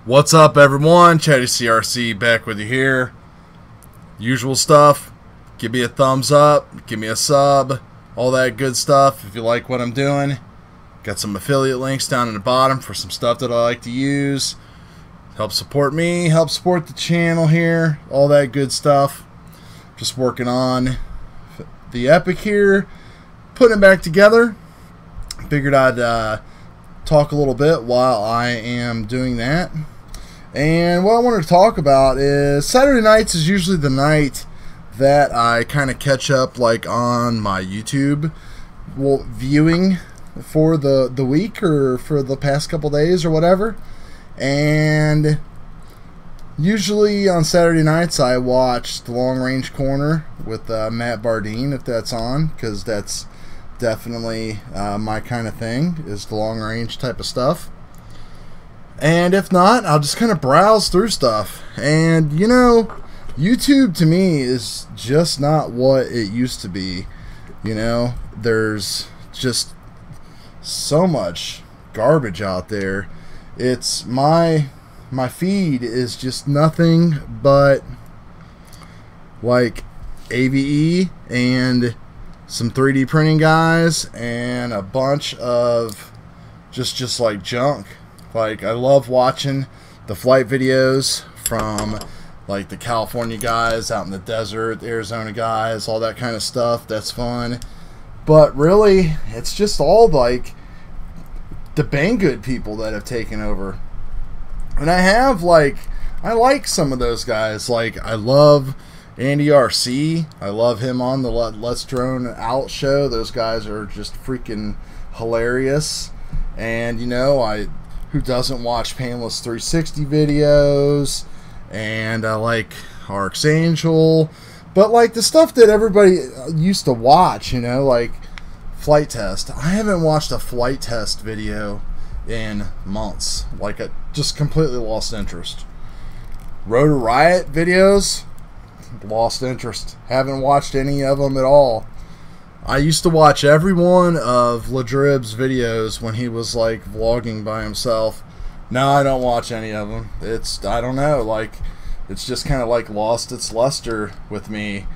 What's up, everyone? Chadwick.cervinski back with you here. Usual stuff. Give me a thumbs up. Give me a sub. All that good stuff. If you like what I'm doing, got some affiliate links down in the bottom for some stuff that I like to use. Help support me. Help support the channel here. All that good stuff. Just working on the Epic here. Putting it back together. Figured I'd talk a little bit while I am doing that. And what I wanted to talk about is Saturday nights is usually the night that I kind of catch up like on my YouTube viewing for the week or for the past couple days or whatever. And usually on Saturday nights I watch The Long Range Corner with Matt Bardine, if that's on, because that's definitely my kind of thing, is the long range type of stuff. And if not, I'll just kind of browse through stuff. And you know, YouTube to me is just not what it used to be. You know, there's just so much garbage out there. It's my feed is just nothing but like AVE and some 3D printing guys and a bunch of just like junk. Like, I love watching the flight videos from like the California guys out in the desert, the Arizona guys, all that kind of stuff. That's fun. But really, it's just all like the Banggood people that have taken over. And I like some of those guys. Like, I love Andy RC. I love him on the Let's Drone Out show. Those guys are just freaking hilarious. And you know, who doesn't watch Painless 360 videos? And I like Archangel. But like the stuff that everybody used to watch, you know, like flight test. I haven't watched a flight test video in months. Like, I just completely lost interest. Rotor Riot videos, lost interest. Haven't watched any of them at all. I used to watch every one of Ladrib's videos when he was like vlogging by himself. Now I don't watch any of them. I don't know, like, it's just kind of like lost its luster with me.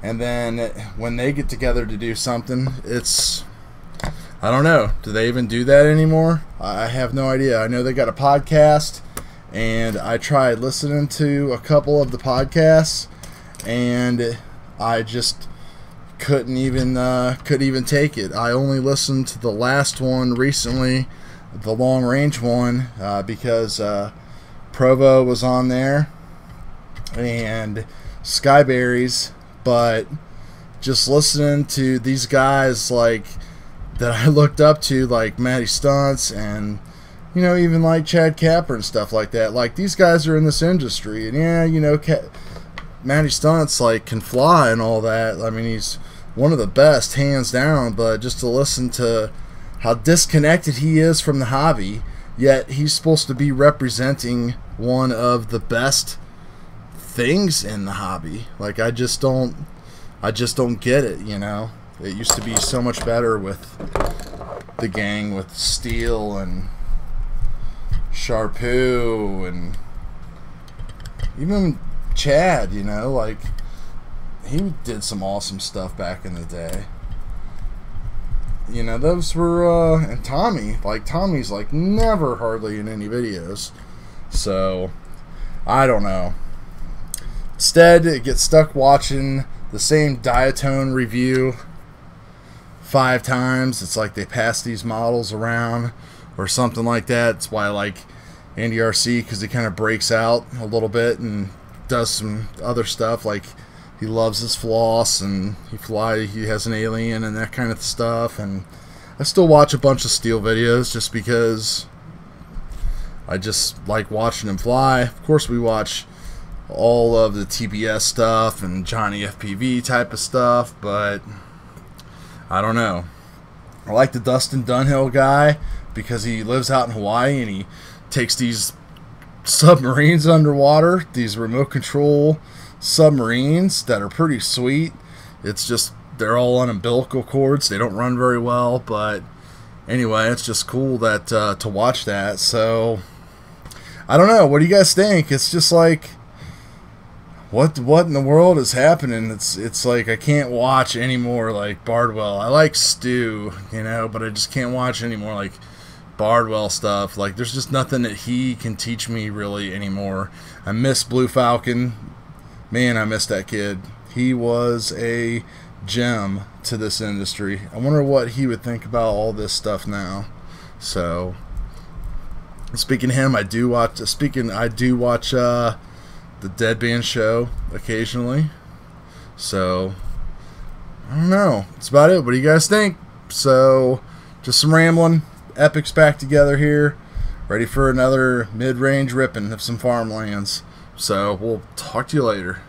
And then when they get together to do something, I don't know. Do they even do that anymore? I have no idea. I know they got a podcast, and I tried listening to a couple of the podcasts, and I just couldn't even take it. I only listened to the last one recently, the long range one, because Provo was on there and Skyberries. But just listening to these guys like that I looked up to, like Matty Stunts and, you know, even like Chad Capper and stuff like that. Like, these guys are in this industry, and yeah, you know, Matty Stunts like can fly and all that. I mean, he's one of the best, hands down. But just to listen to how disconnected he is from the hobby, yet he's supposed to be representing one of the best things in the hobby. Like, I just don't get it, you know. It used to be so much better with the gang, with Steel and Sharpoo and even Chad, you know, like, he did some awesome stuff back in the day. You know, those were, and Tommy, like, Tommy's, like, never hardly in any videos. So, I don't know. Instead, I get stuck watching the same Diatone review 5 times. It's like they pass these models around or something like that. That's why I like Andy RC, because he kind of breaks out a little bit and does some other stuff. Like, he loves his floss, and he has an alien and that kind of stuff. And I still watch a bunch of Steel videos just because I just like watching him fly. Of course, we watch all of the TBS stuff and Johnny FPV type of stuff, but I don't know. I like the Dustin Dunhill guy because he lives out in Hawaii and he takes these submarines underwater, these remote control submarines that are pretty sweet. It's just, they're all on umbilical cords. They don't run very well, but anyway, it's just cool that to watch that. So I don't know. What do you guys think? It's just like, what in the world is happening? It's like I can't watch anymore like Bardwell. I like Stu, you know, but I just can't watch anymore like Bardwell stuff. Like there's just nothing that he can teach me really anymore. I miss Blue Falcon. Man, I miss that kid. He was a gem to this industry. I wonder what he would think about all this stuff now. So speaking of him, I do watch the Dead Band Show occasionally. So I don't know. That's about it. What do you guys think? So just some rambling. Epic's back together here, ready for another mid-range ripping of some farmlands. So we'll talk to you later.